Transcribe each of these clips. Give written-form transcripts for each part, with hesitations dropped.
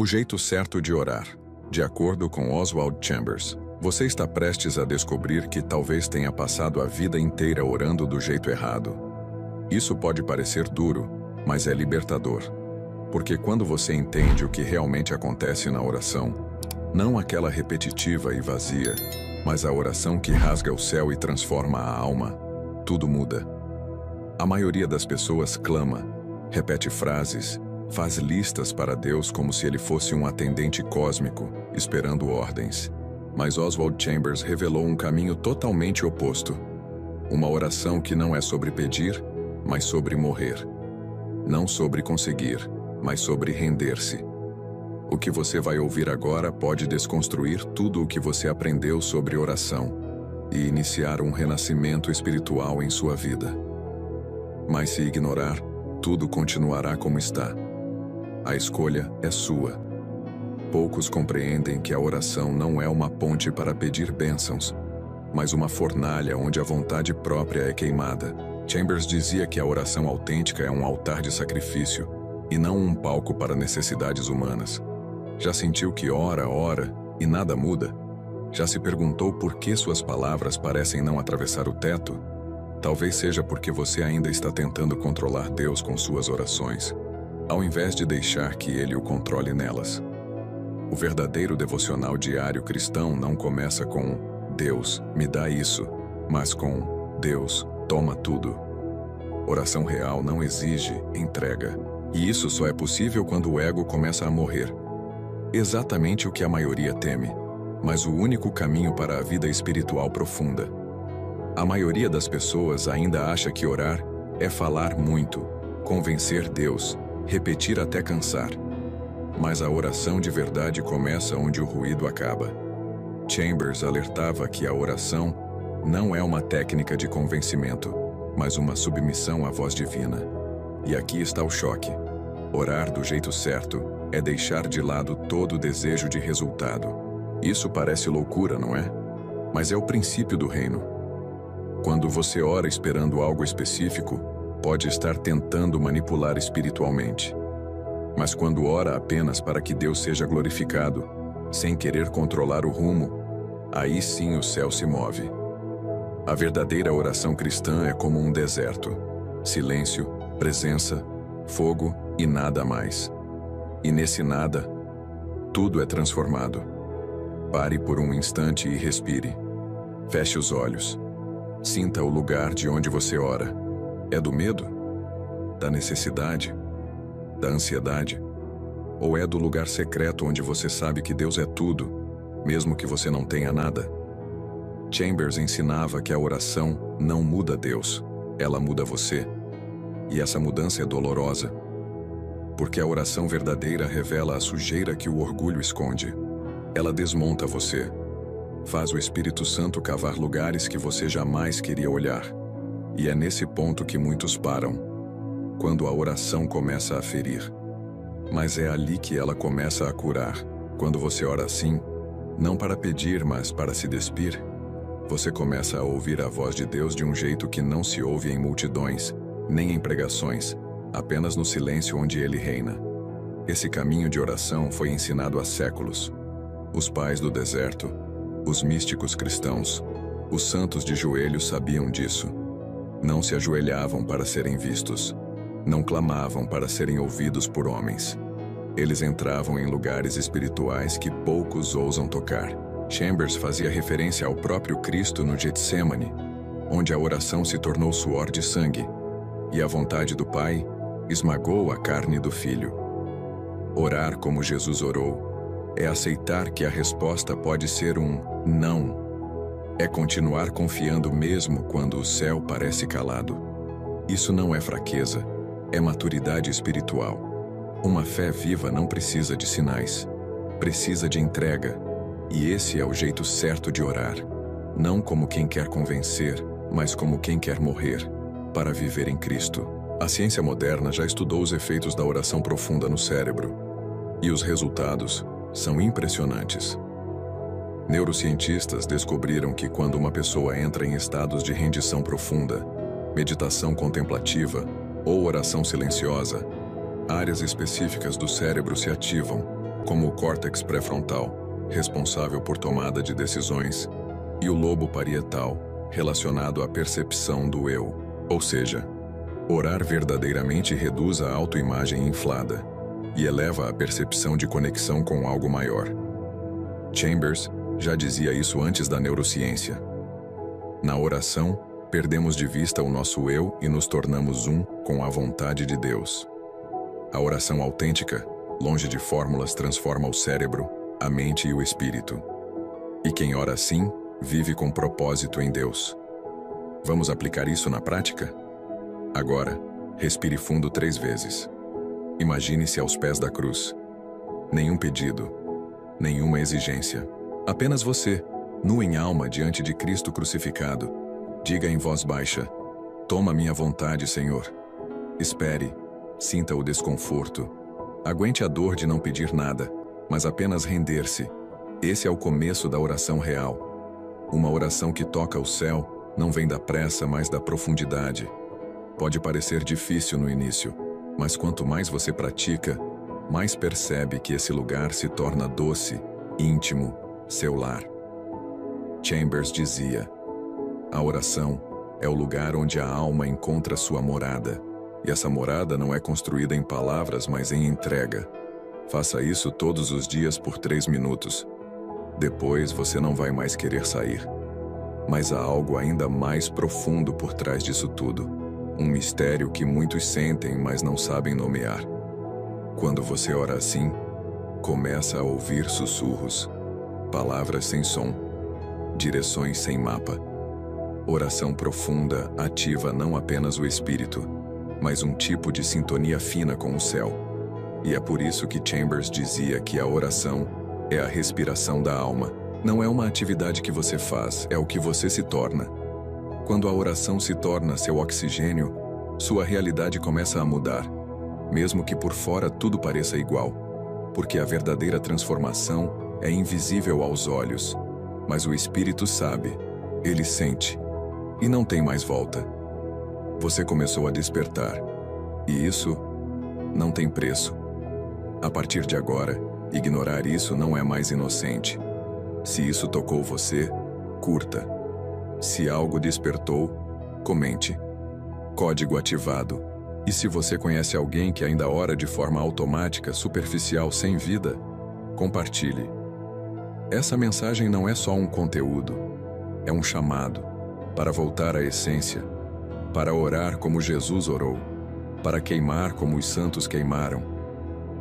O jeito certo de orar. De acordo com Oswald Chambers, você está prestes a descobrir que talvez tenha passado a vida inteira orando do jeito errado. Isso pode parecer duro, mas é libertador. Porque quando você entende o que realmente acontece na oração, não aquela repetitiva e vazia, mas a oração que rasga o céu e transforma a alma, tudo muda. A maioria das pessoas clama, repete frases, faz listas para Deus como se ele fosse um atendente cósmico, esperando ordens. Mas Oswald Chambers revelou um caminho totalmente oposto. Uma oração que não é sobre pedir, mas sobre morrer. Não sobre conseguir, mas sobre render-se. O que você vai ouvir agora pode desconstruir tudo o que você aprendeu sobre oração e iniciar um renascimento espiritual em sua vida. Mas se ignorar, tudo continuará como está. A escolha é sua. Poucos compreendem que a oração não é uma ponte para pedir bênçãos, mas uma fornalha onde a vontade própria é queimada. Chambers dizia que a oração autêntica é um altar de sacrifício, e não um palco para necessidades humanas. Já sentiu que ora e nada muda? Já se perguntou por que suas palavras parecem não atravessar o teto? Talvez seja porque você ainda está tentando controlar Deus com suas orações, ao invés de deixar que Ele o controle nelas. O verdadeiro devocional diário cristão não começa com Deus, me dá isso, mas com Deus, toma tudo. Oração real não exige entrega, e isso só é possível quando o ego começa a morrer. Exatamente o que a maioria teme, mas o único caminho para a vida espiritual profunda. A maioria das pessoas ainda acha que orar é falar muito, convencer Deus, repetir até cansar. Mas a oração de verdade começa onde o ruído acaba. Chambers alertava que a oração não é uma técnica de convencimento, mas uma submissão à voz divina. E aqui está o choque. Orar do jeito certo é deixar de lado todo o desejo de resultado. Isso parece loucura, não é? Mas é o princípio do reino. Quando você ora esperando algo específico, pode estar tentando manipular espiritualmente. Mas quando ora apenas para que Deus seja glorificado, sem querer controlar o rumo, aí sim o céu se move. A verdadeira oração cristã é como um deserto. Silêncio, presença, fogo e nada mais. E nesse nada, tudo é transformado. Pare por um instante e respire. Feche os olhos. Sinta o lugar de onde você ora. É do medo? Da necessidade? Da ansiedade? Ou é do lugar secreto onde você sabe que Deus é tudo, mesmo que você não tenha nada? Chambers ensinava que a oração não muda Deus, ela muda você. E essa mudança é dolorosa, porque a oração verdadeira revela a sujeira que o orgulho esconde. Ela desmonta você, faz o Espírito Santo cavar lugares que você jamais queria olhar. E é nesse ponto que muitos param, quando a oração começa a ferir. Mas é ali que ela começa a curar. Quando você ora assim, não para pedir, mas para se despir, você começa a ouvir a voz de Deus de um jeito que não se ouve em multidões, nem em pregações, apenas no silêncio onde Ele reina. Esse caminho de oração foi ensinado há séculos. Os pais do deserto, os místicos cristãos, os santos de joelhos sabiam disso. Não se ajoelhavam para serem vistos. Não clamavam para serem ouvidos por homens. Eles entravam em lugares espirituais que poucos ousam tocar. Chambers fazia referência ao próprio Cristo no Getsemane, onde a oração se tornou suor de sangue, e a vontade do Pai esmagou a carne do Filho. Orar como Jesus orou é aceitar que a resposta pode ser um não. É continuar confiando mesmo quando o céu parece calado. Isso não é fraqueza, é maturidade espiritual. Uma fé viva não precisa de sinais, precisa de entrega. E esse é o jeito certo de orar. Não como quem quer convencer, mas como quem quer morrer, para viver em Cristo. A ciência moderna já estudou os efeitos da oração profunda no cérebro. E os resultados são impressionantes. Neurocientistas descobriram que quando uma pessoa entra em estados de rendição profunda, meditação contemplativa ou oração silenciosa, áreas específicas do cérebro se ativam, como o córtex pré-frontal, responsável por tomada de decisões, e o lobo parietal, relacionado à percepção do eu. Ou seja, orar verdadeiramente reduz a autoimagem inflada e eleva a percepção de conexão com algo maior. Chambers já dizia isso antes da neurociência. Na oração, perdemos de vista o nosso eu e nos tornamos um com a vontade de Deus. A oração autêntica, longe de fórmulas, transforma o cérebro, a mente e o espírito. E quem ora assim, vive com propósito em Deus. Vamos aplicar isso na prática? Agora, respire fundo 3 vezes. Imagine-se aos pés da cruz. Nenhum pedido, nenhuma exigência. Apenas você, nu em alma diante de Cristo crucificado. Diga em voz baixa: toma minha vontade, Senhor. Espere, sinta o desconforto. Aguente a dor de não pedir nada, mas apenas render-se. Esse é o começo da oração real. Uma oração que toca o céu não vem da pressa, mas da profundidade. Pode parecer difícil no início, mas quanto mais você pratica, mais percebe que esse lugar se torna doce, íntimo, seu lar. Chambers dizia: a oração é o lugar onde a alma encontra sua morada. E essa morada não é construída em palavras, mas em entrega. Faça isso todos os dias por 3 minutos. Depois você não vai mais querer sair. Mas há algo ainda mais profundo por trás disso tudo. Um mistério que muitos sentem, mas não sabem nomear. Quando você ora assim, começa a ouvir sussurros, palavras sem som, direções sem mapa. Oração profunda ativa não apenas o espírito, mas um tipo de sintonia fina com o céu. E é por isso que Chambers dizia que a oração é a respiração da alma. Não é uma atividade que você faz, é o que você se torna. Quando a oração se torna seu oxigênio, sua realidade começa a mudar, mesmo que por fora tudo pareça igual, porque a verdadeira transformação é invisível aos olhos, mas o espírito sabe, ele sente, e não tem mais volta. Você começou a despertar, e isso não tem preço. A partir de agora, ignorar isso não é mais inocente. Se isso tocou você, curta. Se algo despertou, comente. Código ativado. E se você conhece alguém que ainda ora de forma automática, superficial, sem vida, compartilhe. Essa mensagem não é só um conteúdo, é um chamado para voltar à essência, para orar como Jesus orou, para queimar como os santos queimaram,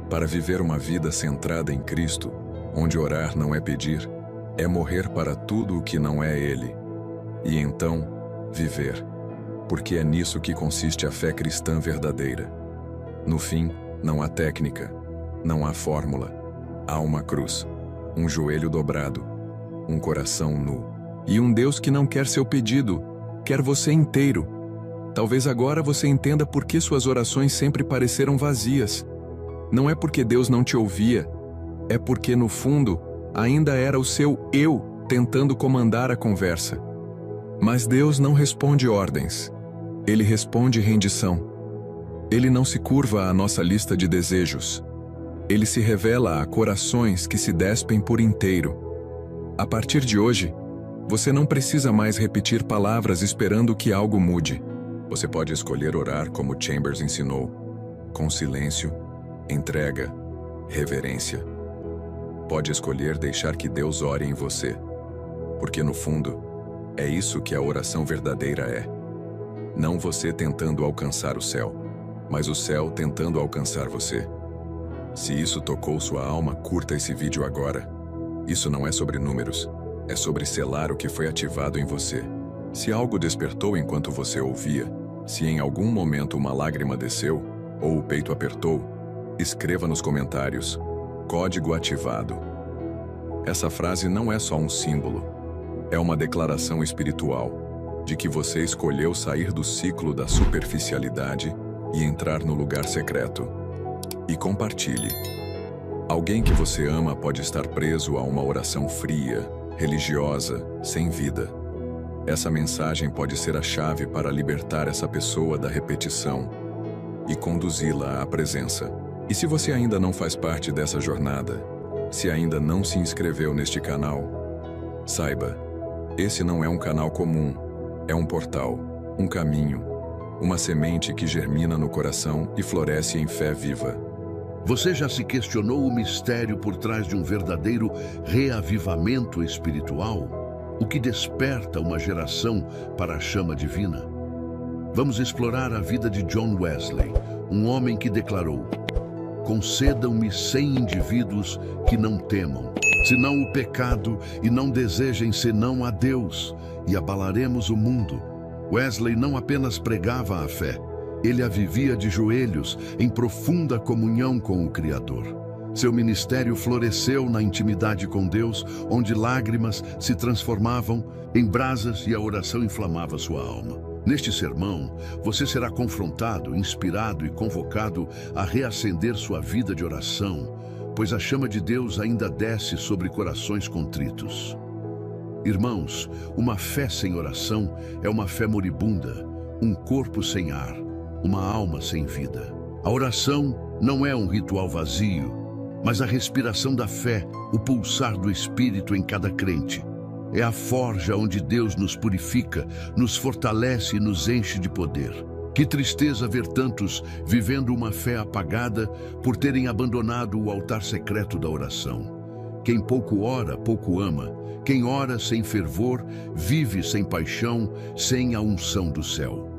para viver uma vida centrada em Cristo, onde orar não é pedir, é morrer para tudo o que não é Ele, e então viver, porque é nisso que consiste a fé cristã verdadeira. No fim, não há técnica, não há fórmula, há uma cruz, um joelho dobrado, um coração nu, e um Deus que não quer seu pedido, quer você inteiro. Talvez agora você entenda por que suas orações sempre pareceram vazias. Não é porque Deus não te ouvia, é porque, no fundo, ainda era o seu eu tentando comandar a conversa. Mas Deus não responde ordens. Ele responde rendição. Ele não se curva à nossa lista de desejos. Ele se revela a corações que se despem por inteiro. A partir de hoje, você não precisa mais repetir palavras esperando que algo mude. Você pode escolher orar como Chambers ensinou, com silêncio, entrega, reverência. Pode escolher deixar que Deus ore em você, porque no fundo, é isso que a oração verdadeira é. Não você tentando alcançar o céu, mas o céu tentando alcançar você. Se isso tocou sua alma, curta esse vídeo agora. Isso não é sobre números, é sobre selar o que foi ativado em você. Se algo despertou enquanto você ouvia, se em algum momento uma lágrima desceu, ou o peito apertou, escreva nos comentários: código ativado. Essa frase não é só um símbolo, é uma declaração espiritual de que você escolheu sair do ciclo da superficialidade e entrar no lugar secreto. E compartilhe. Alguém que você ama pode estar preso a uma oração fria, religiosa, sem vida. Essa mensagem pode ser a chave para libertar essa pessoa da repetição e conduzi-la à presença. E se você ainda não faz parte dessa jornada, se ainda não se inscreveu neste canal, saiba, esse não é um canal comum, é um portal, um caminho, uma semente que germina no coração e floresce em fé viva. Você já se questionou o mistério por trás de um verdadeiro reavivamento espiritual? O que desperta uma geração para a chama divina? Vamos explorar a vida de John Wesley, um homem que declarou: concedam-me 100 indivíduos que não temam, senão o pecado, e não desejem senão a Deus, e abalaremos o mundo. Wesley não apenas pregava a fé, ele a vivia de joelhos, em profunda comunhão com o Criador. Seu ministério floresceu na intimidade com Deus, onde lágrimas se transformavam em brasas e a oração inflamava sua alma. Neste sermão, você será confrontado, inspirado e convocado a reacender sua vida de oração, pois a chama de Deus ainda desce sobre corações contritos. Irmãos, uma fé sem oração é uma fé moribunda, um corpo sem ar, uma alma sem vida. A oração não é um ritual vazio, mas a respiração da fé, o pulsar do Espírito em cada crente. É a forja onde Deus nos purifica, nos fortalece e nos enche de poder. Que tristeza ver tantos vivendo uma fé apagada por terem abandonado o altar secreto da oração. Quem pouco ora, pouco ama. Quem ora sem fervor, vive sem paixão, sem a unção do céu.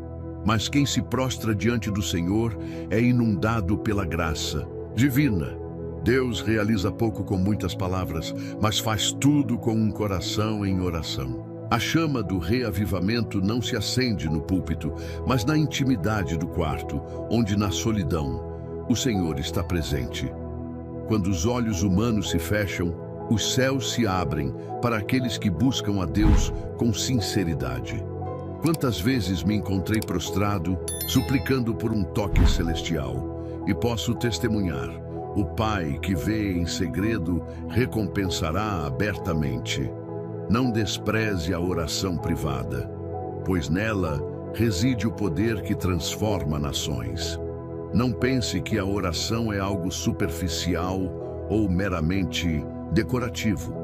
Mas quem se prostra diante do Senhor é inundado pela graça divina. Deus realiza pouco com muitas palavras, mas faz tudo com um coração em oração. A chama do reavivamento não se acende no púlpito, mas na intimidade do quarto, onde na solidão o Senhor está presente. Quando os olhos humanos se fecham, os céus se abrem para aqueles que buscam a Deus com sinceridade. Quantas vezes me encontrei prostrado, suplicando por um toque celestial, e posso testemunhar: o Pai que vê em segredo recompensará abertamente. Não despreze a oração privada, pois nela reside o poder que transforma nações. Não pense que a oração é algo superficial ou meramente decorativo.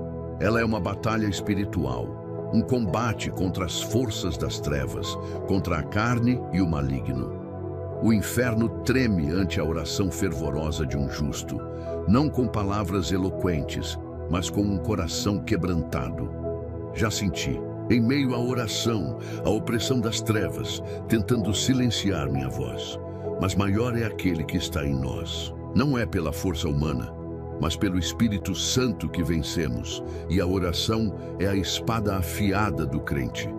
Ela é uma batalha espiritual, um combate contra as forças das trevas, contra a carne e o maligno. O inferno treme ante a oração fervorosa de um justo, não com palavras eloquentes, mas com um coração quebrantado. Já senti, em meio à oração, a opressão das trevas, tentando silenciar minha voz. Mas maior é aquele que está em nós. Não é pela força humana, mas pelo Espírito Santo que vencemos, e a oração é a espada afiada do crente.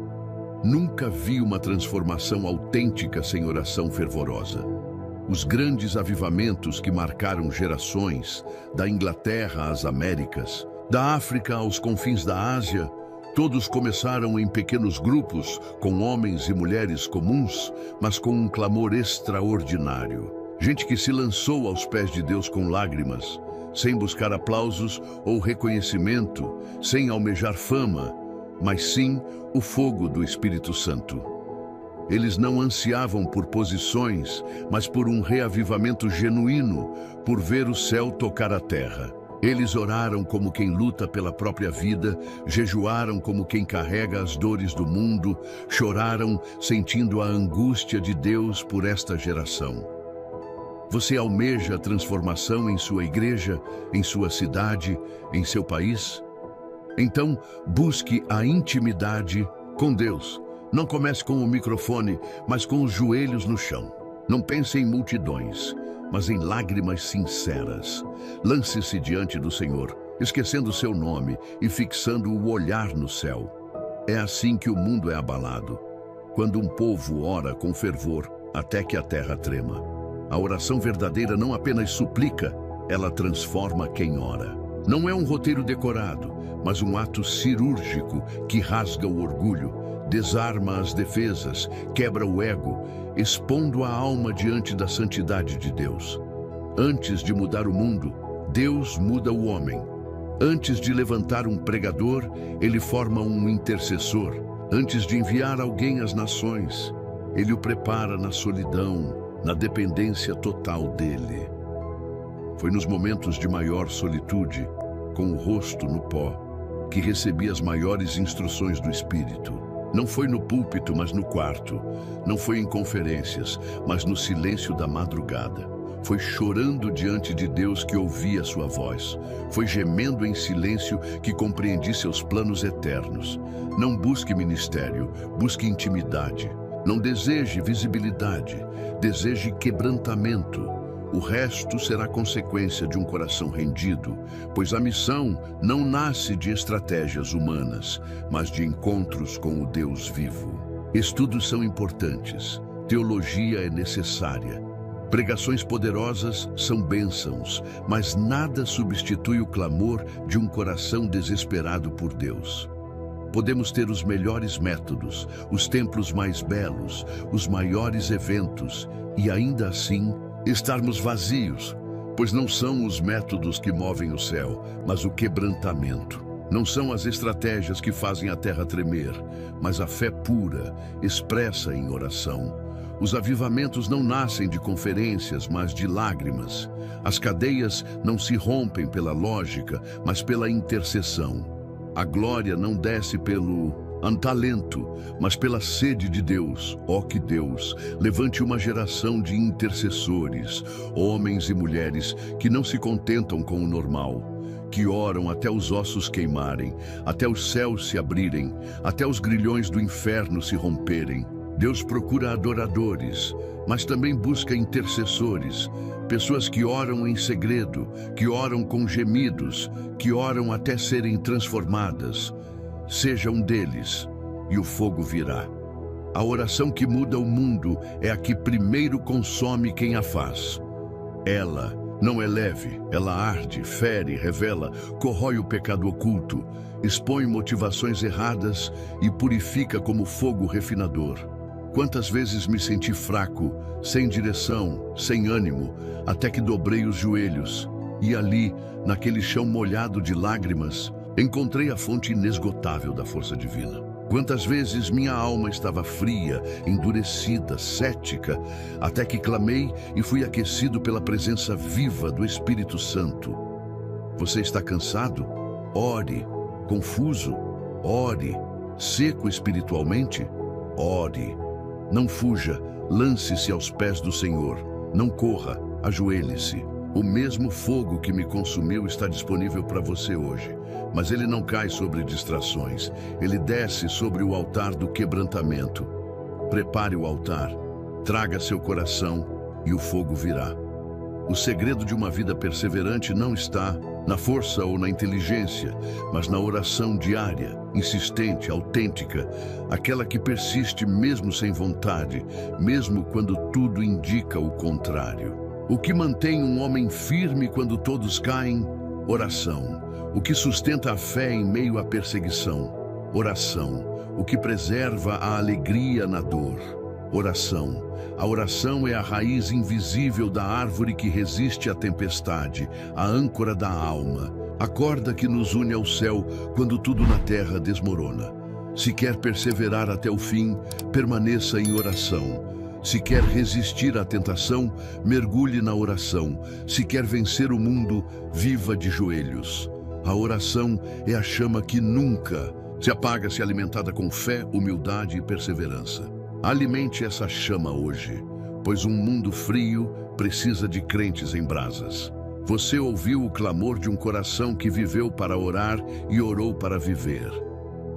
Nunca vi uma transformação autêntica sem oração fervorosa. Os grandes avivamentos que marcaram gerações, da Inglaterra às Américas, da África aos confins da Ásia, todos começaram em pequenos grupos, com homens e mulheres comuns, mas com um clamor extraordinário. Gente que se lançou aos pés de Deus com lágrimas, sem buscar aplausos ou reconhecimento, sem almejar fama, mas sim o fogo do Espírito Santo. Eles não ansiavam por posições, mas por um reavivamento genuíno, por ver o céu tocar a terra. Eles oraram como quem luta pela própria vida, jejuaram como quem carrega as dores do mundo, choraram sentindo a angústia de Deus por esta geração. Você almeja a transformação em sua igreja, em sua cidade, em seu país? Então, busque a intimidade com Deus. Não comece com o microfone, mas com os joelhos no chão. Não pense em multidões, mas em lágrimas sinceras. Lance-se diante do Senhor, esquecendo seu nome e fixando o olhar no céu. É assim que o mundo é abalado, quando um povo ora com fervor até que a terra trema. A oração verdadeira não apenas suplica, ela transforma quem ora. Não é um roteiro decorado, mas um ato cirúrgico que rasga o orgulho, desarma as defesas, quebra o ego, expondo a alma diante da santidade de Deus. Antes de mudar o mundo, Deus muda o homem. Antes de levantar um pregador, ele forma um intercessor. Antes de enviar alguém às nações, ele o prepara na solidão, na dependência total dele. Foi nos momentos de maior solitude, com o rosto no pó, que recebi as maiores instruções do Espírito. Não foi no púlpito, mas no quarto. Não foi em conferências, mas no silêncio da madrugada. Foi chorando diante de Deus que ouvi a sua voz. Foi gemendo em silêncio que compreendi seus planos eternos. Não busque ministério, busque intimidade. Não deseje visibilidade, deseje quebrantamento. O resto será consequência de um coração rendido, pois a missão não nasce de estratégias humanas, mas de encontros com o Deus vivo. Estudos são importantes, teologia é necessária. Pregações poderosas são bênçãos, mas nada substitui o clamor de um coração desesperado por Deus. Podemos ter os melhores métodos, os templos mais belos, os maiores eventos, e ainda assim estarmos vazios, pois não são os métodos que movem o céu, mas o quebrantamento. Não são as estratégias que fazem a terra tremer, mas a fé pura, expressa em oração. Os avivamentos não nascem de conferências, mas de lágrimas. As cadeias não se rompem pela lógica, mas pela intercessão. A glória não desce pelo talento, mas pela sede de Deus. Ó que Deus levante uma geração de intercessores, homens e mulheres que não se contentam com o normal, que oram até os ossos queimarem, até os céus se abrirem, até os grilhões do inferno se romperem. Deus procura adoradores, mas também busca intercessores, pessoas que oram em segredo, que oram com gemidos, que oram até serem transformadas. Seja um deles, e o fogo virá. A oração que muda o mundo é a que primeiro consome quem a faz. Ela não é leve, ela arde, fere, revela, corrói o pecado oculto, expõe motivações erradas e purifica como fogo refinador. Quantas vezes me senti fraco, sem direção, sem ânimo, até que dobrei os joelhos, e ali, naquele chão molhado de lágrimas, encontrei a fonte inesgotável da força divina. Quantas vezes minha alma estava fria, endurecida, cética, até que clamei e fui aquecido pela presença viva do Espírito Santo. Você está cansado? Ore. Confuso? Ore. Seco espiritualmente? Ore. Não fuja, lance-se aos pés do Senhor. Não corra, ajoelhe-se. O mesmo fogo que me consumiu está disponível para você hoje, mas ele não cai sobre distrações, ele desce sobre o altar do quebrantamento. Prepare o altar, traga seu coração e o fogo virá. O segredo de uma vida perseverante não está na força ou na inteligência, mas na oração diária, insistente, autêntica, aquela que persiste mesmo sem vontade, mesmo quando tudo indica o contrário. O que mantém um homem firme quando todos caem? Oração. O que sustenta a fé em meio à perseguição? Oração. O que preserva a alegria na dor? Oração. A oração é a raiz invisível da árvore que resiste à tempestade, a âncora da alma, a corda que nos une ao céu quando tudo na terra desmorona. Se quer perseverar até o fim, permaneça em oração. Se quer resistir à tentação, mergulhe na oração. Se quer vencer o mundo, viva de joelhos. A oração é a chama que nunca se apaga se alimentada com fé, humildade e perseverança. Alimente essa chama hoje, pois um mundo frio precisa de crentes em brasas. Você ouviu o clamor de um coração que viveu para orar e orou para viver.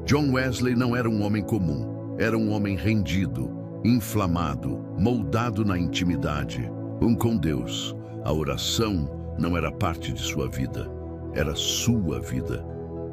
John Wesley não era um homem comum, era um homem rendido, inflamado, moldado na intimidade, com Deus. A oração não era parte de sua vida, era sua vida.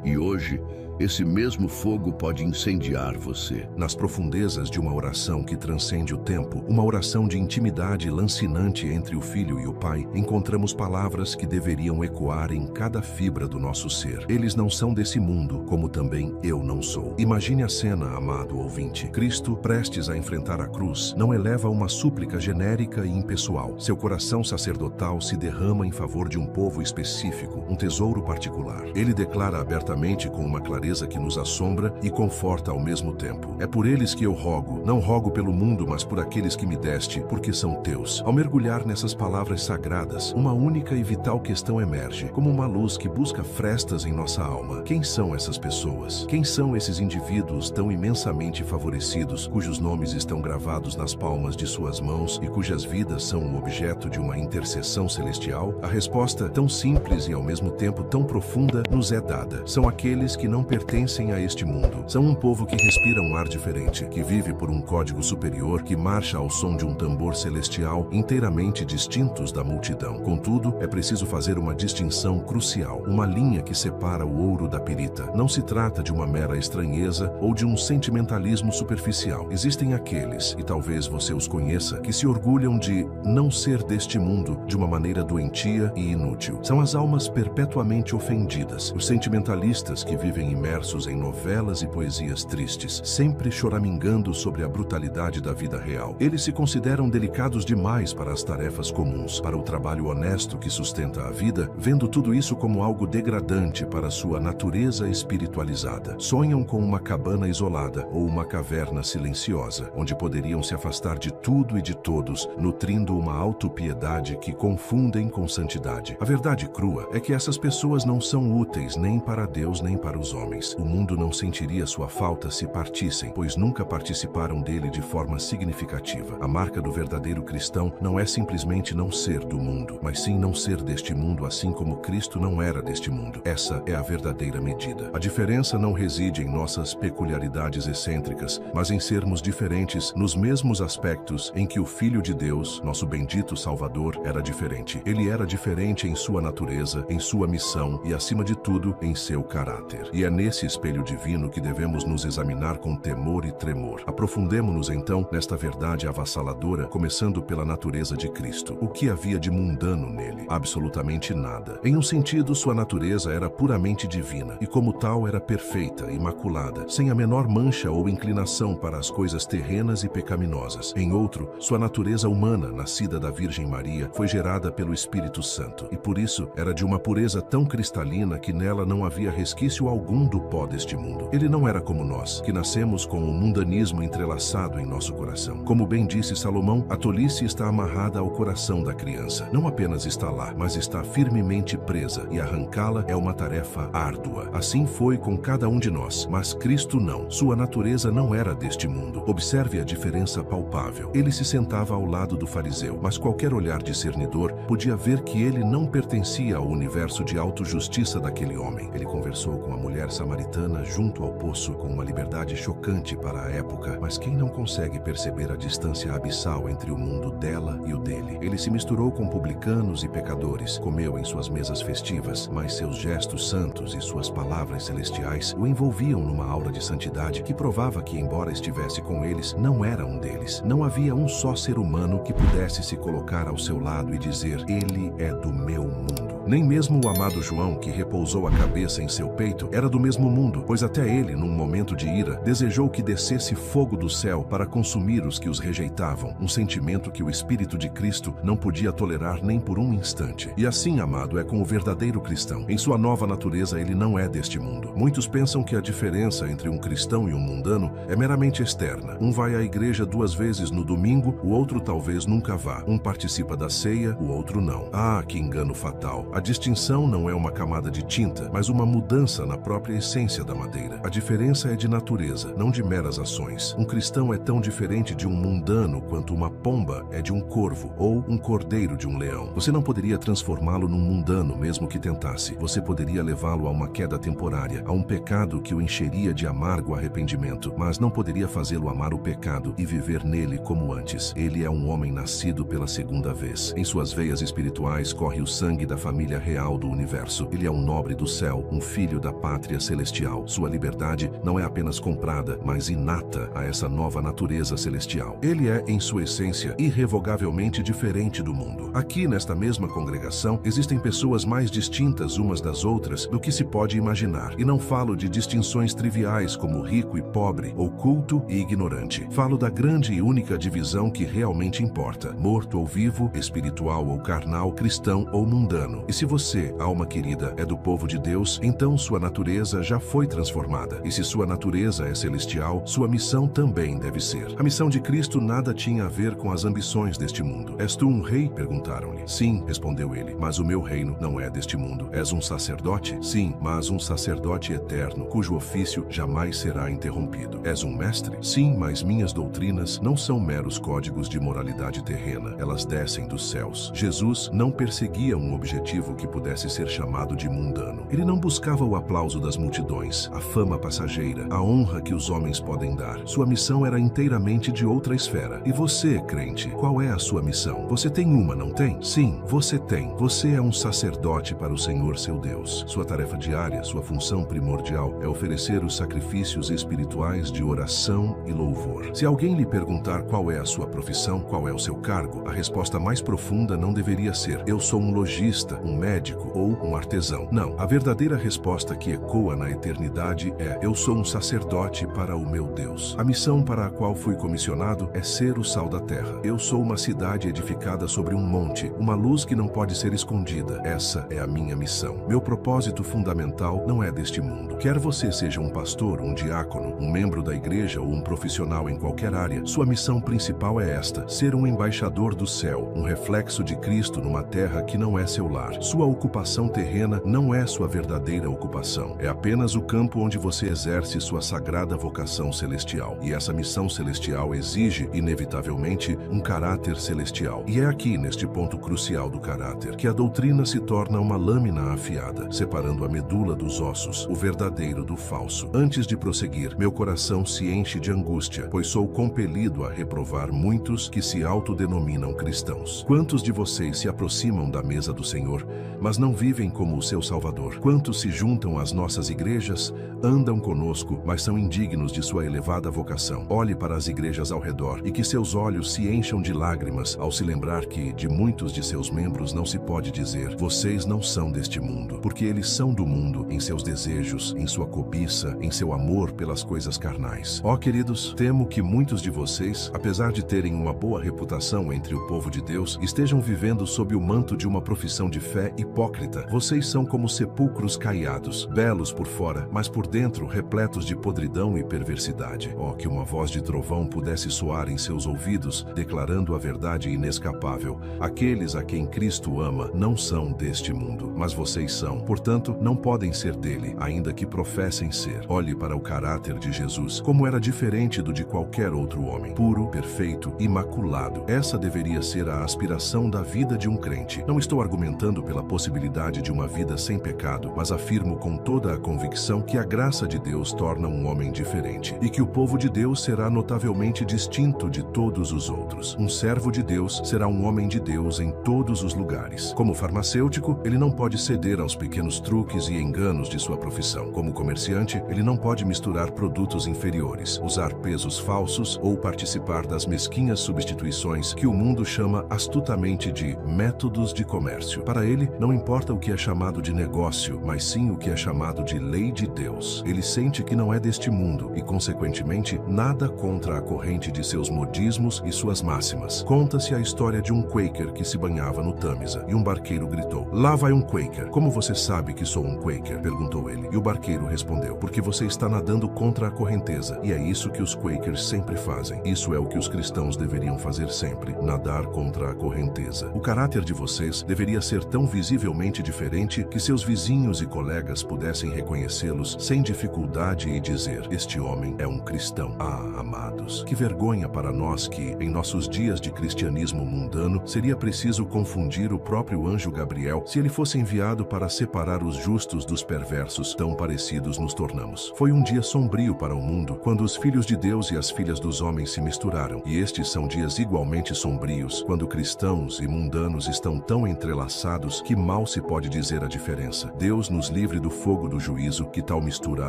E hoje, esse mesmo fogo pode incendiar você. Nas profundezas de uma oração que transcende o tempo, uma oração de intimidade lancinante entre o Filho e o Pai, encontramos palavras que deveriam ecoar em cada fibra do nosso ser. Eles não são desse mundo, como também eu não sou. Imagine a cena, amado ouvinte. Cristo, prestes a enfrentar a cruz, não eleva uma súplica genérica e impessoal. Seu coração sacerdotal se derrama em favor de um povo específico, um tesouro particular. Ele declara abertamente imediatamente com uma clareza que nos assombra e conforta ao mesmo tempo. É por eles que eu rogo, não rogo pelo mundo, mas por aqueles que me deste, porque são teus. Ao mergulhar nessas palavras sagradas, uma única e vital questão emerge, como uma luz que busca frestas em nossa alma. Quem são essas pessoas? Quem são esses indivíduos tão imensamente favorecidos, cujos nomes estão gravados nas palmas de suas mãos e cujas vidas são o objeto de uma intercessão celestial? A resposta, tão simples e ao mesmo tempo tão profunda, nos é dada. São aqueles que não pertencem a este mundo. São um povo que respira um ar diferente, que vive por um código superior, que marcha ao som de um tambor celestial, inteiramente distintos da multidão. Contudo, é preciso fazer uma distinção crucial, uma linha que separa o ouro da pirita. Não se trata de uma mera estranheza ou de um sentimentalismo superficial. Existem aqueles, e talvez você os conheça, que se orgulham de não ser deste mundo de uma maneira doentia e inútil. São as almas perpetuamente ofendidas, os sentimentalistas que vivem imersos em novelas e poesias tristes, sempre choramingando sobre a brutalidade da vida real. Eles se consideram delicados demais para as tarefas comuns, para o trabalho honesto que sustenta a vida, vendo tudo isso como algo degradante para sua natureza espiritualizada. Sonham com uma cabana isolada ou uma caverna silenciosa, onde poderiam se afastar de tudo e de todos, nutrindo uma autopiedade que confundem com santidade. A verdade crua é que essas pessoas não são úteis nem para Deus nem para os homens. O mundo não sentiria sua falta se partissem, pois nunca participaram dele de forma significativa. A marca do verdadeiro cristão não é simplesmente não ser do mundo, mas sim não ser deste mundo, assim como Cristo não era deste mundo. Essa é a verdadeira medida. A diferença não reside em nossas peculiaridades excêntricas, mas em sermos diferentes nos mesmos aspectos em que o Filho de Deus, nosso bendito Salvador, era diferente. Ele era diferente em sua natureza, em sua missão e, acima de tudo, em seu caráter. E é nesse espelho divino que devemos nos examinar com temor e tremor. Aprofundemo-nos, então, nesta verdade avassaladora, começando pela natureza de Cristo. O que havia de mundano nele? Absolutamente nada. Em um sentido, sua natureza era puramente divina, e como tal era perfeita, imaculada, sem a menor mancha ou inclinação para as coisas terrenas e pecaminosas. Em outro, sua natureza humana, nascida da Virgem Maria, foi gerada pelo Espírito Santo, e por isso era de uma pureza tão cristalina que nela não havia resquício algum do pó deste mundo. Ele não era como nós, que nascemos com o mundanismo entrelaçado em nosso coração. Como bem disse Salomão, a tolice está amarrada ao coração da criança. Não apenas está lá, mas está firmemente presa, e arrancá-la é uma tarefa árdua. Assim foi com cada um de nós, mas Cristo não. Sua natureza não era deste mundo. Observe a diferença palpável. Ele se sentava ao lado do fariseu, mas qualquer olhar discernidor podia ver que ele não pertencia ao universo de autojustiça daquele homem. Ele conversou com a mulher samaritana junto ao poço com uma liberdade chocante para a época, mas quem não consegue perceber a distância abissal entre o mundo dela e o dele? Ele se misturou com publicanos e pecadores, comeu em suas mesas festivas, mas seus gestos santos e suas palavras celestiais o envolviam numa aura de santidade que provava que, embora estivesse com eles, não era um deles. Não havia um só ser humano que pudesse se colocar ao seu lado e dizer: ele é do meu mundo. Nem mesmo o amado João, que repousou a cabeça em seu peito, era do mesmo mundo, pois até ele, num momento de ira, desejou que descesse fogo do céu para consumir os que os rejeitavam, um sentimento que o Espírito de Cristo não podia tolerar nem por um instante. E assim, amado, é com o verdadeiro cristão. Em sua nova natureza, ele não é deste mundo. Muitos pensam que a diferença entre um cristão e um mundano é meramente externa. Um vai à igreja 2 vezes no domingo, o outro talvez nunca vá. Um participa da ceia, o outro não. Ah, que engano fatal! A distinção não é uma camada de tinta, mas uma mudança na própria essência da madeira. A diferença é de natureza, não de meras ações. Um cristão é tão diferente de um mundano quanto uma pomba é de um corvo ou um cordeiro de um leão. Você não poderia transformá-lo num mundano mesmo que tentasse. Você poderia levá-lo a uma queda temporária, a um pecado que o encheria de amargo arrependimento, mas não poderia fazê-lo amar o pecado e viver nele como antes. Ele é um homem nascido pela segunda vez. Em suas veias espirituais corre o sangue da família real do universo. Ele é um nobre do céu, um filho da pátria celestial. Sua liberdade não é apenas comprada, mas inata a essa nova natureza celestial. Ele é, em sua essência, irrevogavelmente diferente do mundo. Aqui, nesta mesma congregação, existem pessoas mais distintas umas das outras do que se pode imaginar. E não falo de distinções triviais como rico e pobre, ou culto e ignorante. Falo da grande e única divisão que realmente importa: morto ou vivo, espiritual ou carnal, cristão ou mundano. E se você, alma querida, é do povo de Deus, então sua natureza já foi transformada. E se sua natureza é celestial, sua missão também deve ser. A missão de Cristo nada tinha a ver com as ambições deste mundo. És tu um rei? Perguntaram-lhe. Sim, respondeu ele, mas o meu reino não é deste mundo. És um sacerdote? Sim, mas um sacerdote eterno, cujo ofício jamais será interrompido. És um mestre? Sim, mas minhas doutrinas não são meros códigos de moralidade terrena. Elas descem dos céus. Jesus não perseguia um objetivo que pudesse ser chamado de mundano. Ele não buscava o aplauso das multidões, a fama passageira, a honra que os homens podem dar. Sua missão era inteiramente de outra esfera. E você, crente, qual é a sua missão? Você tem uma, não tem? Sim, você tem. Você é um sacerdote para o Senhor seu Deus. Sua tarefa diária, sua função primordial é oferecer os sacrifícios espirituais de oração e louvor. Se alguém lhe perguntar qual é a sua profissão, qual é o seu cargo, a resposta mais profunda não deveria ser: eu sou um lojista, um médico ou um artesão. Não, a verdadeira resposta que ecoa na eternidade é: eu sou um sacerdote para o meu Deus. A missão para a qual fui comissionado é ser o sal da terra. Eu sou uma cidade edificada sobre um monte, uma luz que não pode ser escondida. Essa é a minha missão. Meu propósito fundamental não é deste mundo. Quer você seja um pastor, um diácono, um membro da igreja ou um profissional em qualquer área, sua missão principal é esta: ser um embaixador do céu, um reflexo de Cristo numa terra que não é seu lar. Sua ocupação terrena não é sua verdadeira ocupação. É apenas o campo onde você exerce sua sagrada vocação celestial. E essa missão celestial exige, inevitavelmente, um caráter celestial. E é aqui, neste ponto crucial do caráter, que a doutrina se torna uma lâmina afiada, separando a medula dos ossos, o verdadeiro do falso. Antes de prosseguir, meu coração se enche de angústia, pois sou compelido a reprovar muitos que se autodenominam cristãos. Quantos de vocês se aproximam da mesa do Senhor, mas não vivem como o seu Salvador? Quantos se juntam às nossas igrejas, andam conosco, mas são indignos de sua elevada vocação? Olhe para as igrejas ao redor e que seus olhos se encham de lágrimas ao se lembrar que, de muitos de seus membros, não se pode dizer: vocês não são deste mundo, porque eles são do mundo em seus desejos, em sua cobiça, em seu amor pelas coisas carnais. Ó, queridos, temo que muitos de vocês, apesar de terem uma boa reputação entre o povo de Deus, estejam vivendo sob o manto de uma profissão de fé hipócrita. Vocês são como sepulcros caiados, belos por fora, mas por dentro repletos de podridão e perversidade. Ó, que uma voz de trovão pudesse soar em seus ouvidos, declarando a verdade inescapável: aqueles a quem Cristo ama não são deste mundo, mas vocês são. Portanto, não podem ser dele, ainda que professem ser. Olhe para o caráter de Jesus, como era diferente do de qualquer outro homem. Puro, perfeito, imaculado. Essa deveria ser a aspiração da vida de um crente. Não estou argumentando pela possibilidade de uma vida sem pecado, mas afirmo com toda a convicção que a graça de Deus torna um homem diferente e que o povo de Deus será notavelmente distinto de todos os outros. Um servo de Deus será um homem de Deus em todos os lugares. Como farmacêutico, ele não pode ceder aos pequenos truques e enganos de sua profissão. Como comerciante, ele não pode misturar produtos inferiores, usar pesos falsos ou participar das mesquinhas substituições que o mundo chama astutamente de métodos de comércio. Para ele, não importa o que é chamado de negócio, mas sim o que é chamado de lei de Deus. Ele sente que não é deste mundo e, consequentemente, nada contra a corrente de seus modismos e suas máximas. Conta-se a história de um Quaker que se banhava no Tâmisa e um barqueiro gritou: "Lá vai um Quaker." "Como você sabe que sou um Quaker?" perguntou ele. E o barqueiro respondeu: "Porque você está nadando contra a correnteza." E é isso que os Quakers sempre fazem. Isso é o que os cristãos deveriam fazer sempre: nadar contra a correnteza. O caráter de vocês deveria ser tão visivelmente diferente que seus vizinhos e colegas pudessem reconhecê-los sem dificuldade e dizer: "Este homem é um cristão." Ah, amados, que vergonha para nós que, em nossos dias de cristianismo mundano, seria preciso confundir o próprio anjo Gabriel se ele fosse enviado para separar os justos dos perversos. Tão parecidos nos tornamos. Foi um dia sombrio para o mundo quando os filhos de Deus e as filhas dos homens se misturaram. E estes são dias igualmente sombrios quando cristãos e mundanos estão tão entrelaçados que mal se pode dizer a diferença. Deus nos livre do fogo do juízo que tal mistura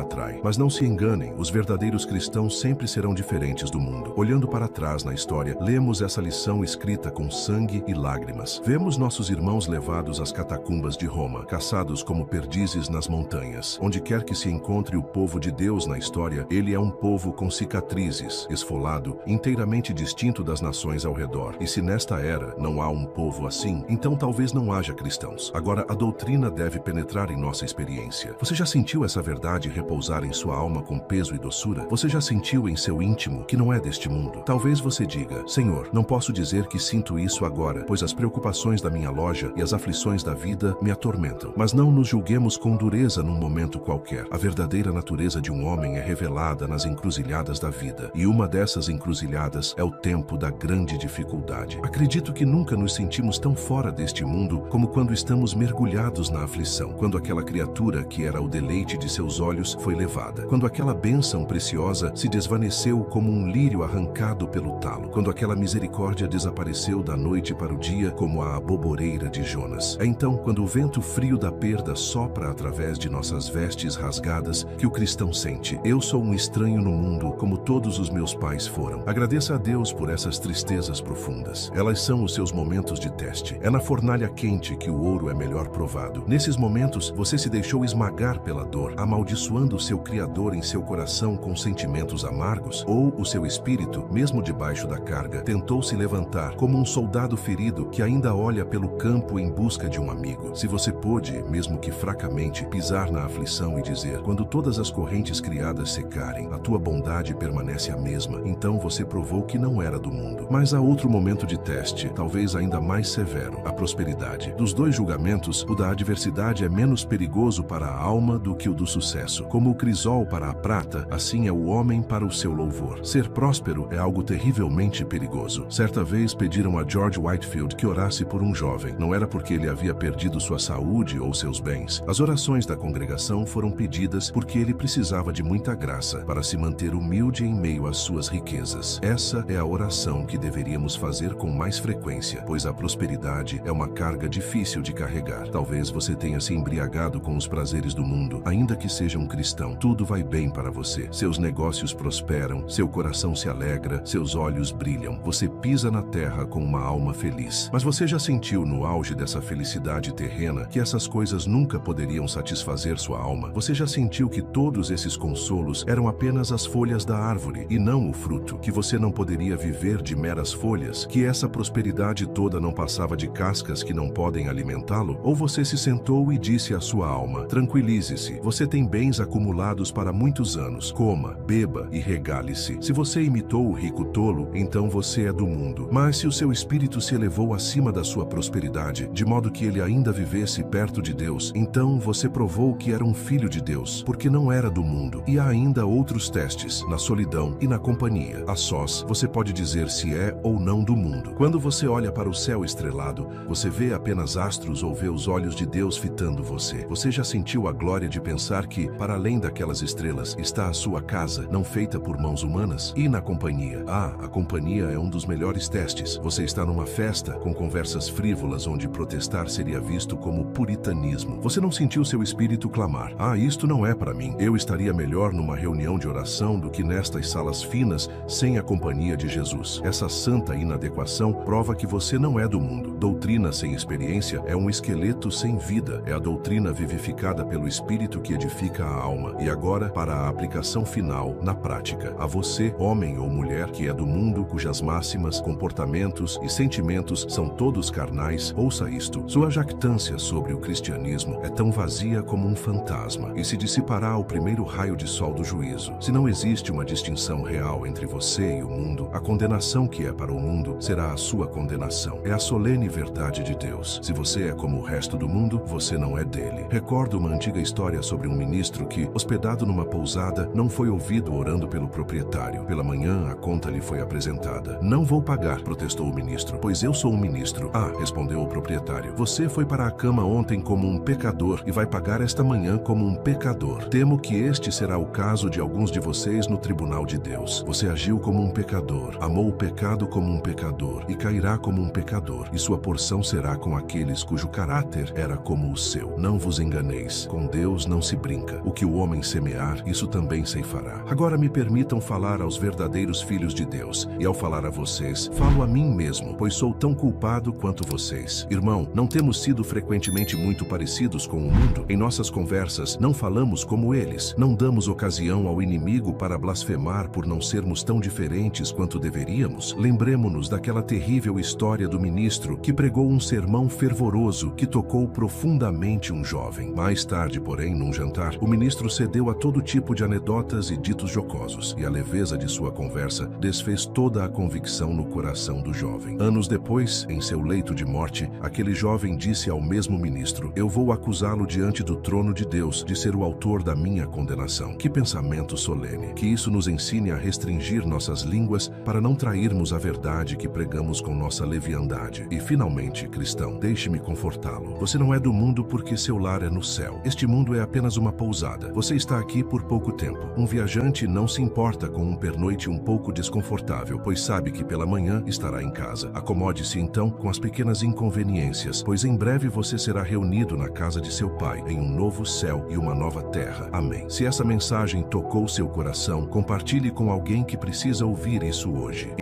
atrai. Mas não se enganem, os verdadeiros cristãos sempre serão diferentes do mundo. Olhando para trás na história, lemos essa lição escrita com sangue e lágrimas. Vemos nossos irmãos levados às catacumbas de Roma, caçados como perdizes nas montanhas. Onde quer que se encontre o povo de Deus na história, ele é um povo com cicatrizes, esfolado, inteiramente distinto das nações ao redor. E se nesta era não há um povo assim, então talvez não haja cristãos cristãos. Agora, a doutrina deve penetrar em nossa experiência. Você já sentiu essa verdade repousar em sua alma com peso e doçura? Você já sentiu em seu íntimo que não é deste mundo? Talvez você diga: Senhor, não posso dizer que sinto isso agora, pois as preocupações da minha loja e as aflições da vida me atormentam. Mas não nos julguemos com dureza num momento qualquer. A verdadeira natureza de um homem é revelada nas encruzilhadas da vida, e uma dessas encruzilhadas é o tempo da grande dificuldade. Acredito que nunca nos sentimos tão fora deste mundo como quando estamos mergulhados na aflição, quando aquela criatura que era o deleite de seus olhos foi levada, quando aquela bênção preciosa se desvaneceu como um lírio arrancado pelo talo, quando aquela misericórdia desapareceu da noite para o dia como a aboboreira de Jonas. É então, quando o vento frio da perda sopra através de nossas vestes rasgadas, que o cristão sente: eu sou um estranho no mundo, como todos os meus pais foram. Agradeça a Deus por essas tristezas profundas. Elas são os seus momentos de teste. É na fornalha quente que o ouro é melhor provado. Nesses momentos, você se deixou esmagar pela dor, amaldiçoando o seu Criador em seu coração com sentimentos amargos? Ou o seu espírito, mesmo debaixo da carga, tentou se levantar como um soldado ferido que ainda olha pelo campo em busca de um amigo? Se você pôde, mesmo que fracamente, pisar na aflição e dizer: quando todas as correntes criadas secarem, a tua bondade permanece a mesma, então você provou que não era do mundo. Mas há outro momento de teste, talvez ainda mais severo: a prosperidade. Dos dois julgamentos, o da adversidade é menos perigoso para a alma do que o do sucesso. Como o crisol para a prata, assim é o homem para o seu louvor. Ser próspero é algo terrivelmente perigoso. Certa vez pediram a George Whitefield que orasse por um jovem. Não era porque ele havia perdido sua saúde ou seus bens. As orações da congregação foram pedidas porque ele precisava de muita graça para se manter humilde em meio às suas riquezas. Essa é a oração que deveríamos fazer com mais frequência, pois a prosperidade é uma carga difícil de carregar. Talvez você tenha se embriagado com os prazeres do mundo. Ainda que seja um cristão, tudo vai bem para você. Seus negócios prosperam, seu coração se alegra, seus olhos brilham. Você pisa na terra com uma alma feliz. Mas você já sentiu no auge dessa felicidade terrena que essas coisas nunca poderiam satisfazer sua alma? Você já sentiu que todos esses consolos eram apenas as folhas da árvore e não o fruto? Que você não poderia viver de meras folhas? Que essa prosperidade toda não passava de cascas que não podem alimentá-lo? Ou você se sentou e disse à sua alma: tranquilize-se, você tem bens acumulados para muitos anos, coma, beba e regale-se. Se você imitou o rico tolo, então você é do mundo. Mas se o seu espírito se elevou acima da sua prosperidade, de modo que ele ainda vivesse perto de Deus, então você provou que era um filho de Deus, porque não era do mundo. E há ainda outros testes: na solidão e na companhia. A sós, você pode dizer se é ou não do mundo. Quando você olha para o céu estrelado, você vê apenas astros ou vê os olhos de Deus fitando você? Você já sentiu a glória de pensar que, para além daquelas estrelas, está a sua casa, não feita por mãos humanas? E na companhia? A companhia é um dos melhores testes. Você está numa festa, com conversas frívolas onde protestar seria visto como puritanismo. Você não sentiu seu espírito clamar: isto não é para mim. Eu estaria melhor numa reunião de oração do que nestas salas finas, sem a companhia de Jesus. Essa santa inadequação prova que você não é do mundo. Doutrina sem experiência é um esqueleto sem vida. É a doutrina vivificada pelo Espírito que edifica a alma. E agora, para a aplicação final, na prática. A você, homem ou mulher, que é do mundo, cujas máximas, comportamentos e sentimentos são todos carnais, ouça isto: sua jactância sobre o cristianismo é tão vazia como um fantasma, e se dissipará ao primeiro raio de sol do juízo. Se não existe uma distinção real entre você e o mundo, a condenação que é para o mundo será a sua condenação. É a solene verdade de Deus. Se você é como o resto do mundo, você não é dele. Recordo uma antiga história sobre um ministro que, hospedado numa pousada, não foi ouvido orando pelo proprietário. Pela manhã, a conta lhe foi apresentada. Não vou pagar, protestou o ministro, pois eu sou um ministro. Respondeu o proprietário. Você foi para a cama ontem como um pecador e vai pagar esta manhã como um pecador. Temo que este será o caso de alguns de vocês no tribunal de Deus. Você agiu como um pecador, amou o pecado como um pecador e cairá como um pecador, e sua porção será com aqueles cujo caráter era como o seu. Não vos enganeis, com Deus não se brinca. O que o homem semear, isso também ceifará. Agora me permitam falar aos verdadeiros filhos de Deus, e ao falar a vocês, falo a mim mesmo, pois sou tão culpado quanto vocês. Irmão, não temos sido frequentemente muito parecidos com o mundo? Em nossas conversas, não falamos como eles, não damos ocasião ao inimigo para blasfemar por não sermos tão diferentes quanto deveríamos? Lembremo-nos daquela terrível história do ministro que pregou um sermão fervoroso fervoroso que tocou profundamente um jovem. Mais tarde, porém, num jantar, o ministro cedeu a todo tipo de anedotas e ditos jocosos, e a leveza de sua conversa desfez toda a convicção no coração do jovem. Anos depois, em seu leito de morte, aquele jovem disse ao mesmo ministro: "Eu vou acusá-lo diante do trono de Deus de ser o autor da minha condenação." Que pensamento solene! Que isso nos ensine a restringir nossas línguas para não trairmos a verdade que pregamos com nossa leviandade. E finalmente, cristão, deixe-me confortá-lo. Você não é do mundo porque seu lar é no céu. Este mundo é apenas uma pousada. Você está aqui por pouco tempo. Um viajante não se importa com um pernoite um pouco desconfortável, pois sabe que pela manhã estará em casa. Acomode-se então com as pequenas inconveniências, pois em breve você será reunido na casa de seu Pai, em um novo céu e uma nova terra. Amém. Se essa mensagem tocou seu coração, compartilhe com alguém que precisa ouvir isso hoje.